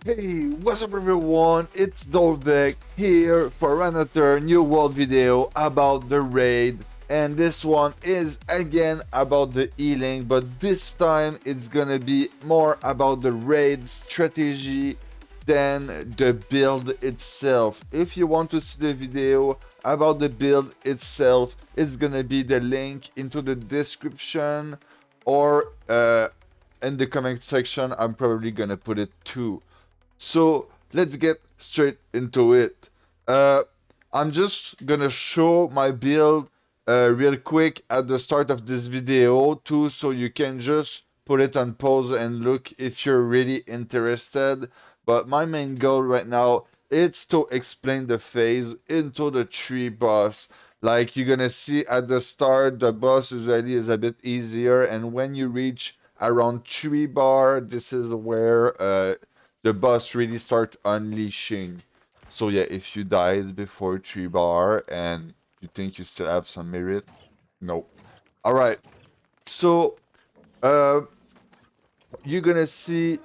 Hey, what's up everyone? It's Dolvek here for another new world video about the raid, and this one is again about the healing, but this time it's gonna be more about the raid strategy than the build itself. If you want to see the video about the build itself, it's gonna be the link into the description or in the comment section. I'm probably gonna put it too. So let's get straight into it. Uh, I'm just gonna show my build real quick at the start of this video too, so you can just put it on pause and look if you're really interested. But my main goal right now is to explain the phase into the tree boss. Like you're gonna see at the start, the boss usually is a bit easier, and when you reach around 3 bar, this is where the boss really start unleashing. So yeah, if you died before 3 bar and you think you still have some merit, nope. Alright, so uh, you're gonna see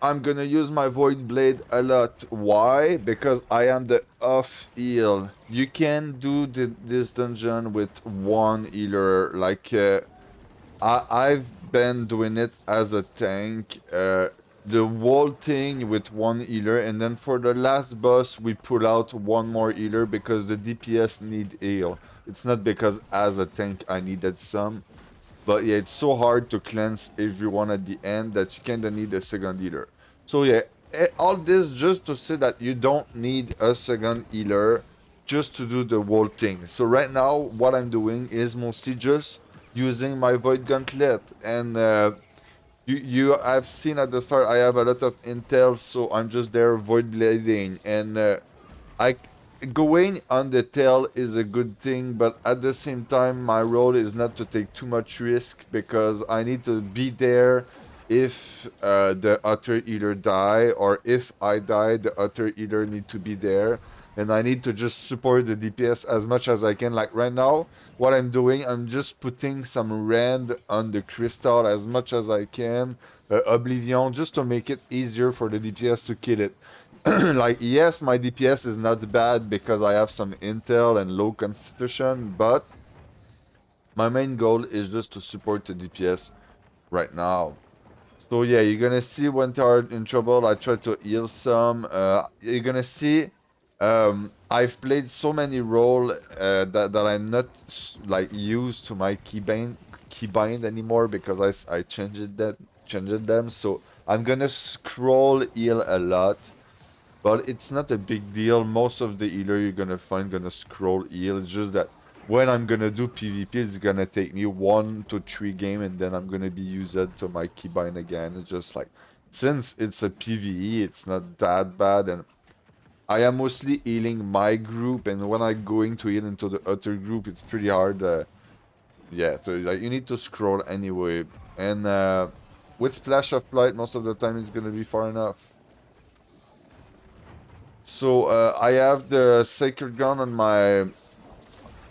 I'm gonna use my Void Blade a lot. Why? Because I am the off heal. You can do this dungeon with one healer. Like I've been doing it as a tank. The whole thing with one healer, and then for the last boss we pull out one more healer because the DPS need heal. It's not because as a tank I needed some. But yeah, it's so hard to cleanse everyone at the end that you kinda need a second healer. So yeah, all this just to say that you don't need a second healer just to do the whole thing. So right now, what I'm doing is mostly just using my Void Gauntlet. And you have seen at the start I have a lot of intel, so I'm just there Void Blading. And I going on the tail is a good thing, but at the same time my role is not to take too much risk because I need to be there if the other healer die, or if I die the other healer need to be there, and I need to just support the DPS as much as I can. Like right now what I'm doing, I'm just putting some rend on the crystal as much as I can, Oblivion, just to make it easier for the DPS to kill it. Like, yes, my DPS is not bad because I have some intel and low constitution, but my main goal is just to support the DPS right now. So yeah, you're gonna see when they are in trouble, I try to heal some. You're gonna see I've played so many role that I'm not like used to my keybind anymore because I changed them. So I'm gonna scroll heal a lot. But it's not a big deal. Most of the healer you're gonna find gonna scroll heal. It's just that when I'm gonna do PvP, it's gonna take me 1 to 3 game, and then I'm gonna be used to my keybind again. It's just like, since it's a PvE, it's not that bad, and I am mostly healing my group, and when I'm going to heal into the other group, it's pretty hard. Yeah, so like you need to scroll anyway, and with Splash of Light, most of the time it's gonna be far enough. So I have the Sacred Ground on my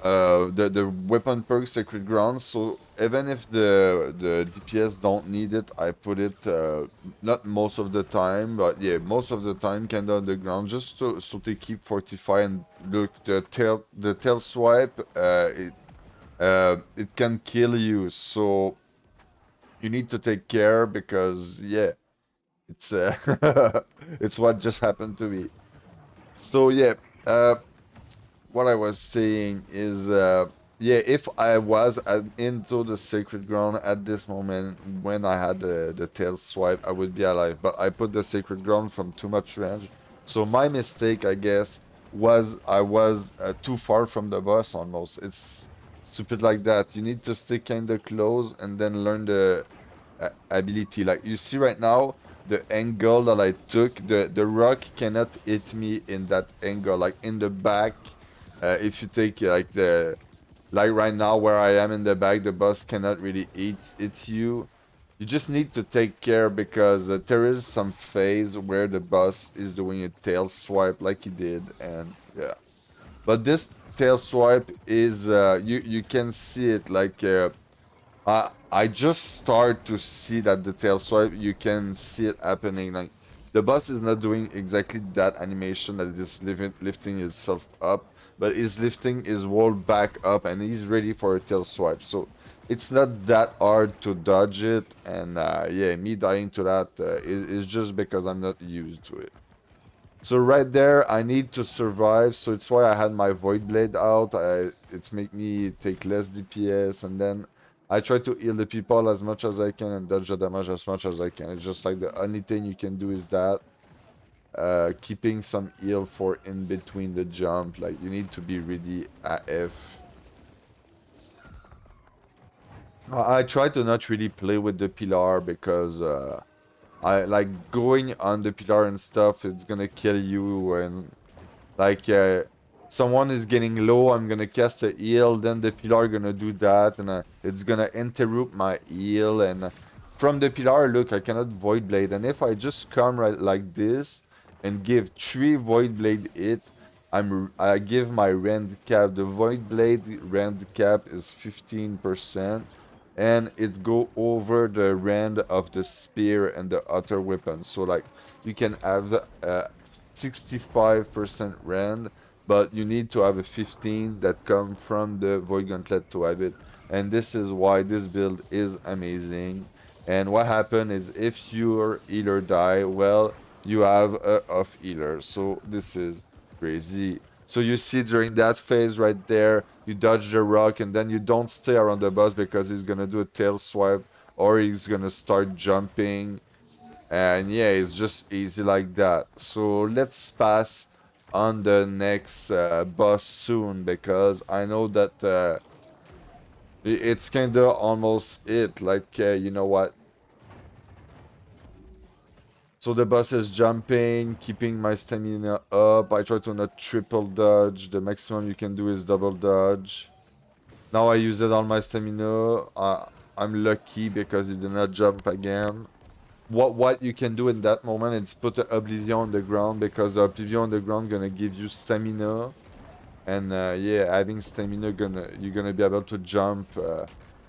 the weapon perk Sacred Ground. So even if the DPS don't need it, I put it not most of the time, but yeah, most of the time kinda on the ground, just so they keep fortify. And look, the tail swipe it can kill you, so you need to take care because yeah, it's it's what just happened to me. So yeah, what I was saying is, yeah, if I was into the sacred ground at this moment when I had the tail swipe, I would be alive. But I put the sacred ground from too much range. So my mistake, I guess, was I was too far from the boss almost. It's stupid like that. You need to stay kinda close and then learn the ability. Like you see right now, the angle that I took, the rock cannot hit me in that angle, like in the back. If you take like right now where I am in the back, the boss cannot really hit you. You just need to take care because there is some phase where the boss is doing a tail swipe like he did, and yeah. But this tail swipe is you can see it like I just start to see that the tail swipe. You can see it happening. Like The boss is not doing exactly that animation that is lifting itself up, but is lifting his world back up and he's ready for a tail swipe. So it's not that hard to dodge it, and yeah, me dying to that is just because I'm not used to it. So right there, I need to survive, so it's why I had my Void Blade out. It's make me take less DPS, and then I try to heal the people as much as I can and dodge the damage as much as I can. It's just like the only thing you can do is that. Keeping some heal for in between the jump, like you need to be ready AF. I try to not really play with the pillar because I like going on the pillar and stuff, it's gonna kill you. And like someone is getting low, I'm gonna cast a heal, then the pillar gonna do that, and it's gonna interrupt my heal. And from the pillar, look, I cannot Void Blade, and if I just come right like this and give 3 Void Blade hit, I give my rend cap. The Void Blade rend cap is 15%, and it go over the rend of the spear and the other weapons. So like you can have 65% rend, but you need to have a 15 that come from the Void Gauntlet to have it. And this is why this build is amazing. And what happened is if your healer die, well, you have a off healer. So this is crazy. So you see during that phase right there, you dodge the rock and then you don't stay around the boss because he's gonna do a tail swipe or he's gonna start jumping, and yeah, it's just easy like that. So let's pass on the next boss soon because I know that it's kinda almost it. Like, you know what? So the boss is jumping, keeping my stamina up. I try to not triple dodge. The maximum you can do is double dodge. Now I use it on my stamina. I'm lucky because he did not jump again. What you can do in that moment is put the Oblivion on the ground because the Oblivion on the ground gonna give you stamina, and yeah, having stamina you're gonna be able to jump.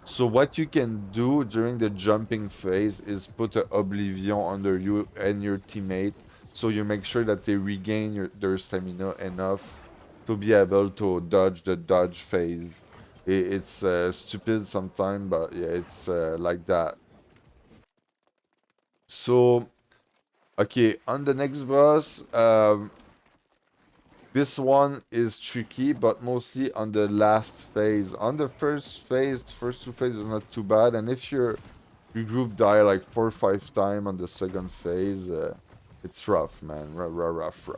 So what you can do during the jumping phase is put the Oblivion under you and your teammate, so you make sure that they regain their stamina enough to be able to dodge the dodge phase. It's stupid sometimes, but yeah, it's like that. So okay, on the next boss, this one is tricky, but mostly on the last phase. On the first phase, the first 2 phases is not too bad, and if your group die like 4 or 5 times on the second phase, it's rough, man. Rough.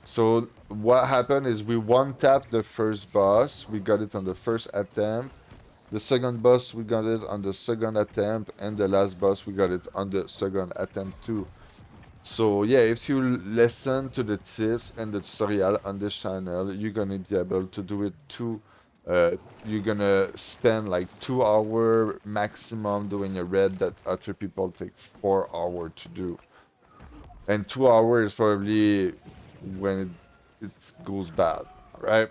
So what happened is we one-tapped the first boss, we got it on the first attempt. The second boss, we got it on the second attempt, and the last boss, we got it on the second attempt too. So yeah, if you listen to the tips and the tutorial on this channel, you're gonna be able to do it too. You're gonna spend like 2 hours maximum doing a red that other people take 4 hours to do. And 2 hours is probably when it goes bad, right?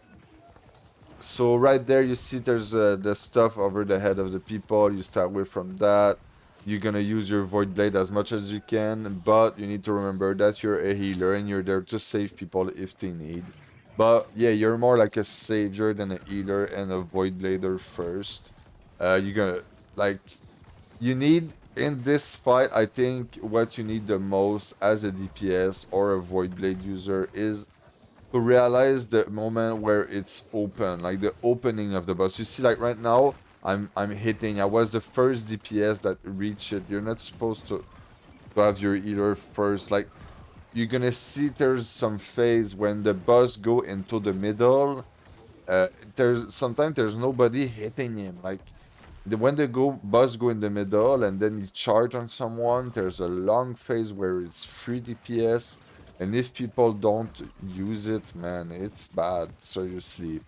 So right there you see there's the stuff over the head of the people. You start away from that. You're gonna use your Void Blade as much as you can, but you need to remember that you're a healer and you're there to save people if they need. But yeah, you're more like a savior than a healer and a Void Blader first. You're gonna like you need in this fight, I think what you need the most as a DPS or a Void Blade user is to realize the moment where it's open, like the opening of the boss. You see, like right now, I'm hitting. I was the first DPS that reached it. You're not supposed to have your healer first. Like you're gonna see there's some phase when the boss go into the middle. There's sometimes there's nobody hitting him. Like when the boss go in the middle and then you charge on someone, there's a long phase where it's 3 DPS, and if people don't use it, man, it's bad, seriously.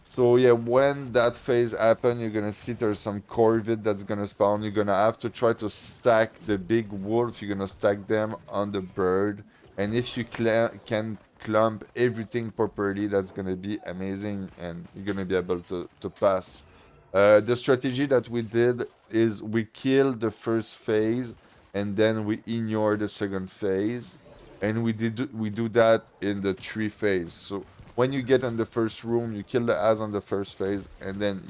So yeah, when that phase happen, you're gonna see there's some corvid that's gonna spawn. You're gonna have to try to stack the big wolf. You're gonna stack them on the bird, and if you can clump everything properly, that's gonna be amazing, and you're gonna be able to pass. The strategy that we did is we killed the first phase, and then we ignore the second phase, and we do that in the 3 phase. So when you get in the first room, you kill the ads on the first phase, and then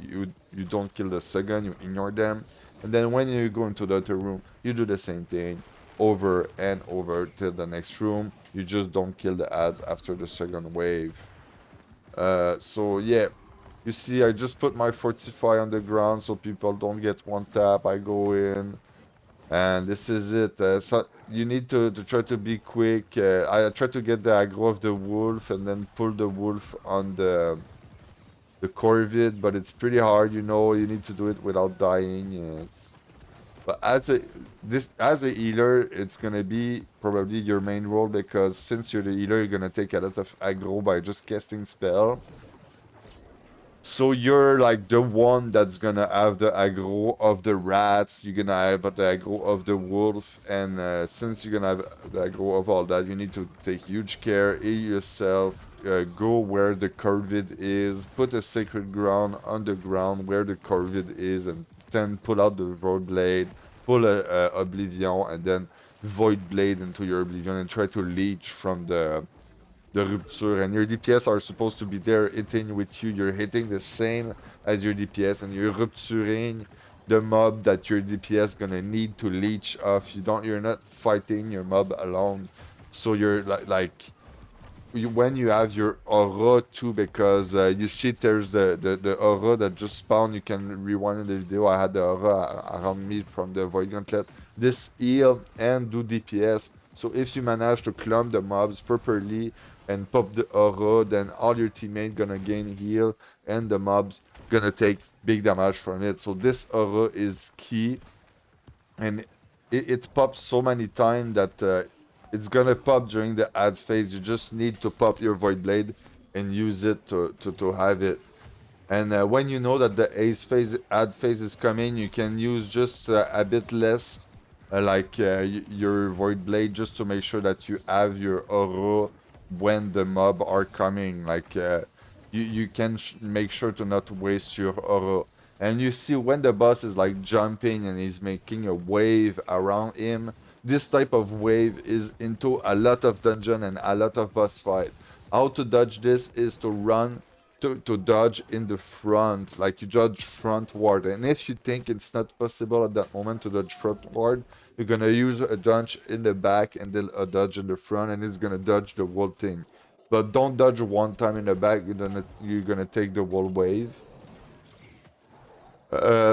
you don't kill the second, you ignore them, and then when you go into the other room, you do the same thing over and over till the next room. You just don't kill the ads after the second wave. So yeah, you see, I just put my fortify on the ground so people don't get one tap. I go in, and this is it. So you need to try to be quick. I try to get the aggro of the wolf and then pull the wolf on the corvid, but it's pretty hard. You know, you need to do it without dying. But as a healer, it's gonna be probably your main role, because since you're the healer, you're gonna take a lot of aggro by just casting spell. So you're like the one that's gonna have the aggro of the rats, you're gonna have the aggro of the wolf, and since you're gonna have the aggro of all that, you need to take huge care, heal yourself, go where the corvid is, put a sacred ground on the ground where the corvid is, and then pull out the void blade, pull a oblivion, and then void blade into your oblivion and try to leech from the rupture, and your DPS are supposed to be there hitting with you. You're hitting the same as your DPS, and you're rupturing the mob that your DPS gonna need to leech off. You're not fighting your mob alone. So you're when you have your aura too, because you see there's the aura that just spawned. You can rewind the video. I had the aura around me from the Void Gauntlet. This heal and do DPS. So if you manage to clump the mobs properly and pop the aura, then all your teammates gonna gain heal and the mobs gonna take big damage from it. So this aura is key, and it pops so many times that it's gonna pop during the ads phase. You just need to pop your Void Blade and use it to have it. And when you know that the ace phase, ad phase is coming, you can use just a bit less, your Void Blade, just to make sure that you have your aura when the mob are coming. You can make sure to not waste your aura. And you see when the boss is like jumping and he's making a wave around him, this type of wave is into a lot of dungeon and a lot of boss fight. How to dodge this is to run, to dodge in the front, like you dodge frontward. And if you think it's not possible at that moment to dodge frontward, you're gonna use a dodge in the back and then a dodge in the front, and it's gonna dodge the whole thing. But don't dodge one time in the back, you're gonna take the whole wave.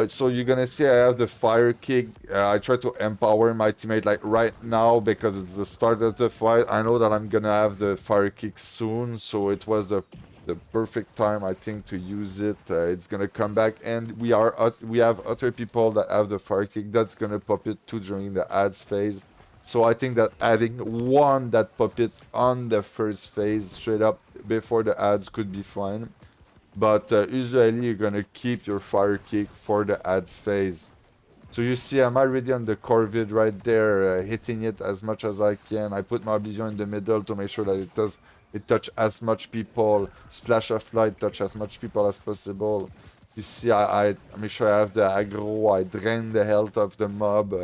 So you're gonna see I have the fire kick. I try to empower my teammate like right now because it's the start of the fight. I know that I'm gonna have the fire kick soon, so it was the perfect time, I think, to use it. It's gonna come back, and we have other people that have the fire kick that's gonna pop it too during the ads phase. So I think that adding one that pop it on the first phase straight up before the ads could be fine. But usually you're gonna keep your fire kick for the ads phase. So you see I'm already on the corvid right there, hitting it as much as I can. I put my oblivion in the middle to make sure that it touch as much people. Splash of light touch as much people as possible. You see I make sure I have the aggro. I drain the health of the mob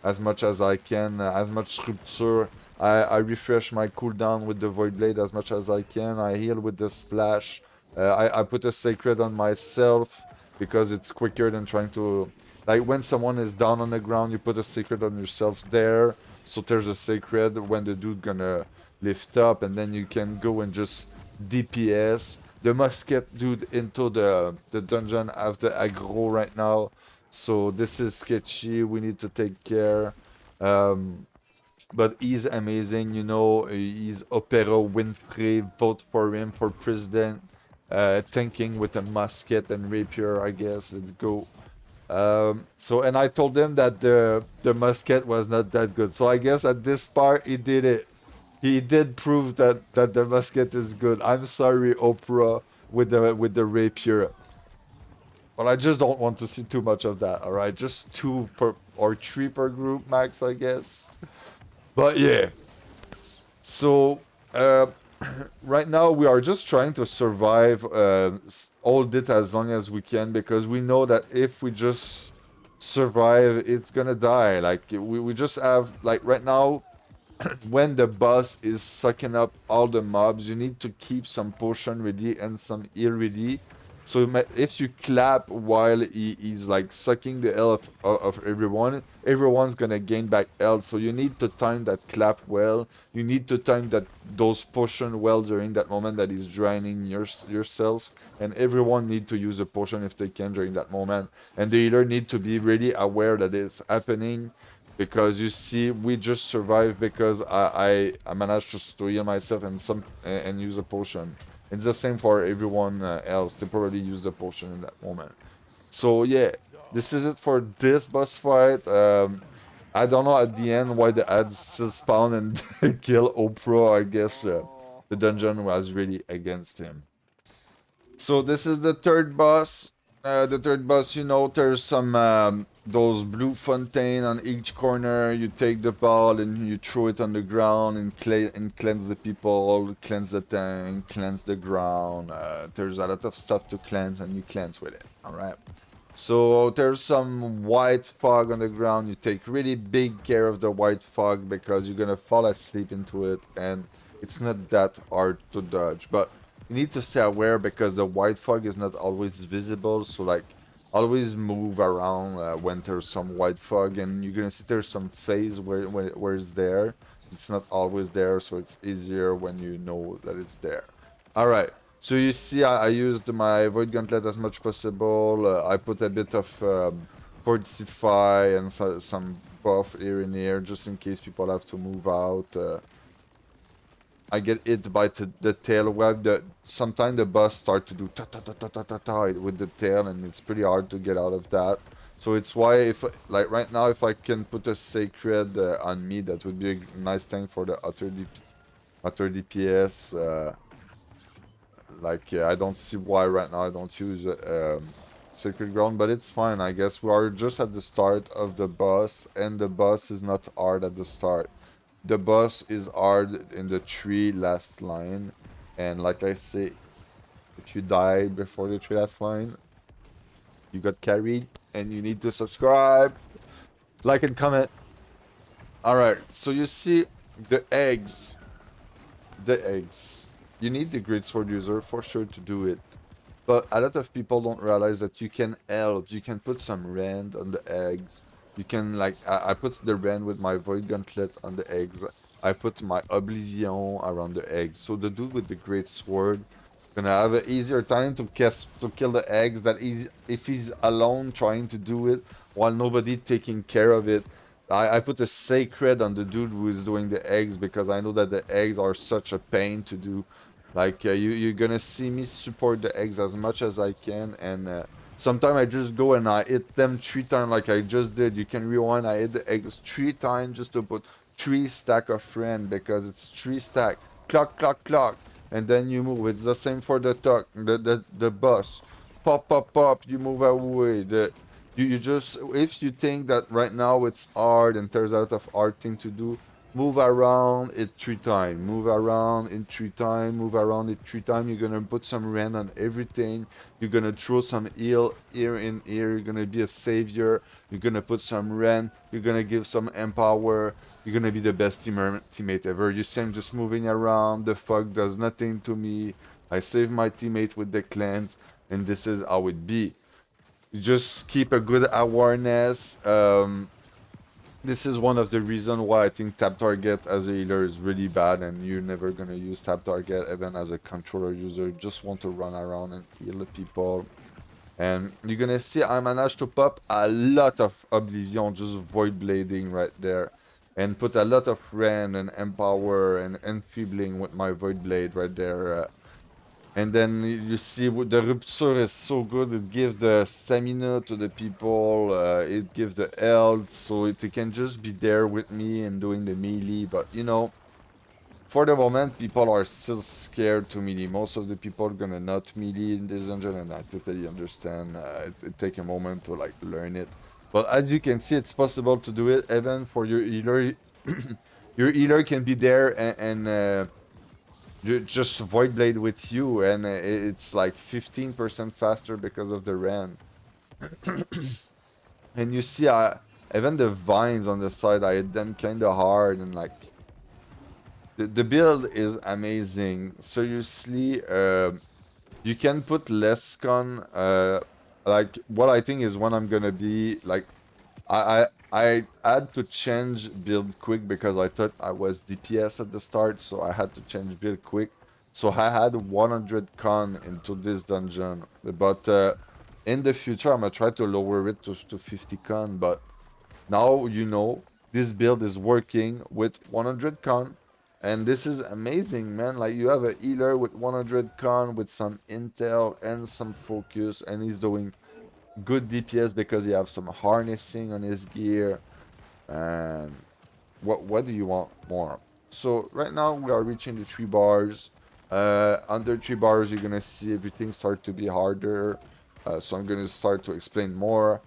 as much as I can, as much rupture. I refresh my cooldown with the Void Blade as much as I can. I heal with the splash. I put a sacred on myself because it's quicker than trying to... Like when someone is down on the ground, you put a sacred on yourself there. So there's a sacred when the dude gonna lift up, and then you can go and just DPS. The musket dude into the dungeon have the aggro right now. So this is sketchy, we need to take care. But he's amazing, you know, he's Opera Winfrey, vote for him for president. Tanking with a musket and rapier, I guess. Let's go. And I told him that the musket was not that good. So I guess at this part he did it. He did prove that the musket is good. I'm sorry, Oprah, with the rapier. But I just don't want to see too much of that. All right, just 2 per or 3 per group max, I guess. But yeah. So right now we are just trying to survive, hold it as long as we can, because we know that if we just survive, it's gonna die. Like we just have like right now when the boss is sucking up all the mobs, you need to keep some potion ready and some heal ready. So if you clap while he's like sucking the health of everyone, everyone's gonna gain back health. So you need to time that clap well. You need to time that those potion well during that moment that is draining yourself. And everyone need to use a potion if they can during that moment. And the healer need to be really aware that it's happening because you see we just survived because I managed just to heal myself and use a potion. It's the same for everyone else. They probably use the potion in that moment. So yeah, this is it for this boss fight. I don't know at the end why the ads still spawn and kill Oprah. I guess the dungeon was really against him. So this is the third boss. The third boss, you know, there's some those blue fontaine on each corner. You take the ball and you throw it on the ground and cleanse the people, cleanse the tank, cleanse the ground. There's a lot of stuff to cleanse and you cleanse with it. All right. So there's some white fog on the ground. You take really big care of the white fog because you're gonna fall asleep into it and it's not that hard to dodge. But you need to stay aware because the white fog is not always visible. So like always move around when there's some white fog and you're gonna see there's some phase where it's there. So it's not always there, so it's easier when you know that it's there. Alright. So you see, I used my Void Gauntlet as much possible. I put a bit of Fortify and some buff here and here, just in case people have to move out. I get hit by the tail web. Sometimes the boss start to do ta ta ta ta ta ta ta with the tail, and it's pretty hard to get out of that. So it's why if like right now, if I can put a sacred on me, that would be a nice thing for the utter DPS. Like, I don't see why right now I don't use Sacred Ground, but it's fine, I guess. We are just at the start of the boss, and the boss is not hard at the start. The boss is hard in the 3 last line, and like I say, if you die before the 3 last line, you got carried, and you need to subscribe, like and comment. Alright, so you see the eggs. The eggs. You need the Great Sword user for sure to do it. But a lot of people don't realize that you can help. You can put some rend on the eggs. You can like I put the rend with my Void Gauntlet on the eggs. I put my Oblivion around the eggs. So the dude with the Great Sword gonna have an easier time to kill the eggs that if he's alone trying to do it while nobody taking care of it. I put a sacred on the dude who is doing the eggs because I know that the eggs are such a pain to do. Like you're gonna see me support the eggs as much as I can, and sometimes I just go and I hit them 3 times like I just did. You can rewind. I hit the eggs 3 times just to put 3 stack of friend because it's 3 stack. Clock, clock, clock, and then you move. It's the same for the tuck, the boss. Pop, pop, pop. You move away. You just if you think that right now it's hard and there's a lot of hard thing to do. Move around it 3 times. Move around it 3 times. Move around it 3 times. You're gonna put some rend on everything. You're gonna throw some heal here and here. You're gonna be a savior. You're gonna put some rend. You're gonna give some empower. You're gonna be the best teammate ever. You see I'm just moving around. The fog does nothing to me. I save my teammate with the cleanse. And this is how it be. You just keep a good awareness. This is one of the reasons why I think tap target as a healer is really bad and you're never gonna use tap target even as a controller user. You just want to run around and heal the people. And you're gonna see I managed to pop a lot of Oblivion just void blading right there. And put a lot of rend and empower and enfeebling with my void blade right there. And then you see the rupture is so good, it gives the stamina to the people, it gives the health, so it can just be there with me and doing the melee. But you know, for the moment, people are still scared to melee. Most of the people are gonna not melee in this dungeon, and I totally understand. It takes a moment to like learn it. But as you can see, it's possible to do it even for your healer. Your healer can be there and just Void Blade with you, and it's like 15% faster because of the RAM. And you see, even the vines on the side, I hit them kind of hard, and like the build is amazing. Seriously, you can put less con. Like what I think is when I'm gonna be like, I had to change build quick because I thought I was DPS at the start, so I had to change build quick. So I had 100 con into this dungeon, but in the future I'm gonna try to lower it to 50 con. But now you know this build is working with 100 con, and this is amazing, man. Like you have a healer with 100 con with some intel and some focus, and he's doing good DPS because he have some harnessing on his gear. And what do you want more? So right now we are reaching the 3 bars. Under 3 bars you're gonna see everything start to be harder. So I'm gonna start to explain more.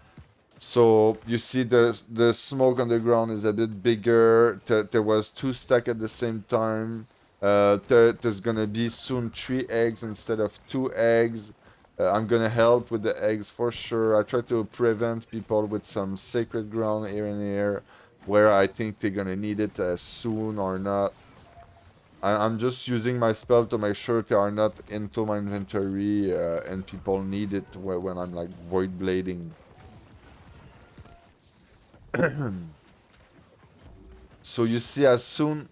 So you see the smoke on the ground is a bit bigger. There was 2 stack at the same time. There's gonna be soon 3 eggs instead of 2 eggs. I'm gonna help with the eggs for sure. I try to prevent people with some sacred ground here and here where I think they're gonna need it soon or not. I'm just using my spell to make sure they are not into my inventory and people need it when I'm like void blading. So you see, as soon,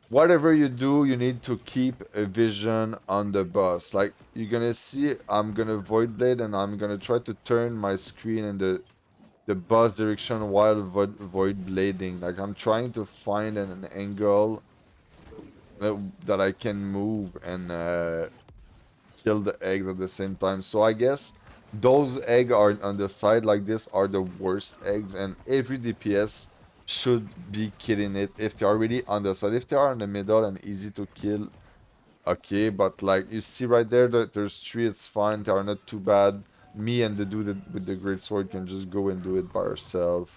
whatever you do, you need to keep a vision on the boss. Like, you're gonna see, I'm gonna Void Blade and I'm gonna try to turn my screen in the boss direction while Void Blading. Like, I'm trying to find an angle that I can move and kill the eggs at the same time. So I guess those eggs are on the side like this are the worst eggs, and every DPS should be killing it if they are really on the side. If they are in the middle and easy to kill, okay, but like you see right there that there's 3, it's fine, they are not too bad. Me and the dude with the great sword can just go and do it by ourselves.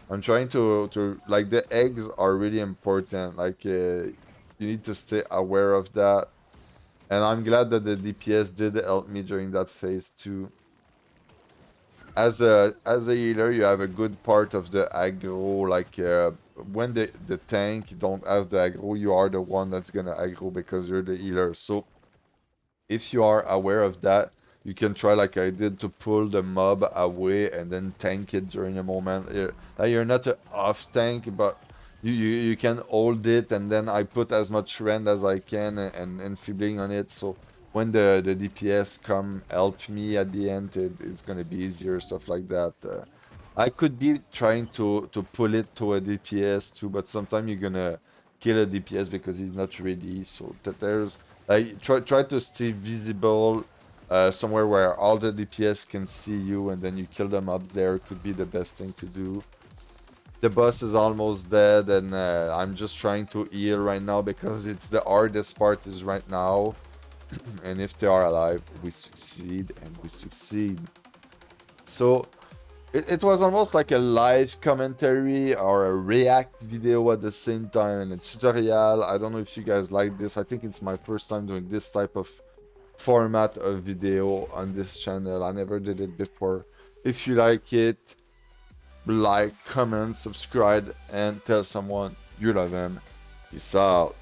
I'm trying to like the eggs are really important. Like you need to stay aware of that. And I'm glad that the DPS did help me during that phase too. As a healer, you have a good part of the aggro. Like when the tank don't have the aggro, you are the one that's gonna aggro because you're the healer. So if you are aware of that, you can try like I did to pull the mob away and then tank it during a moment. You're not an off tank, but you can hold it, and then I put as much rend as I can and enfeebling on it. So when the DPS come help me at the end, it's gonna be easier, stuff like that. I could be trying to pull it to a DPS too, but sometimes you're gonna kill a DPS because he's not ready. So that there's like try to stay visible somewhere where all the DPS can see you, and then you kill them up there. Could be the best thing to do. The boss is almost dead, and I'm just trying to heal right now because it's the hardest part is right now. And if they are alive, we succeed, and we succeed. So it was almost like a live commentary or a react video at the same time, and a tutorial. I don't know if you guys like this. I think it's my first time doing this type of format of video on this channel. I never did it before. If you like it, like, comment, subscribe, and tell someone you love them. Peace out.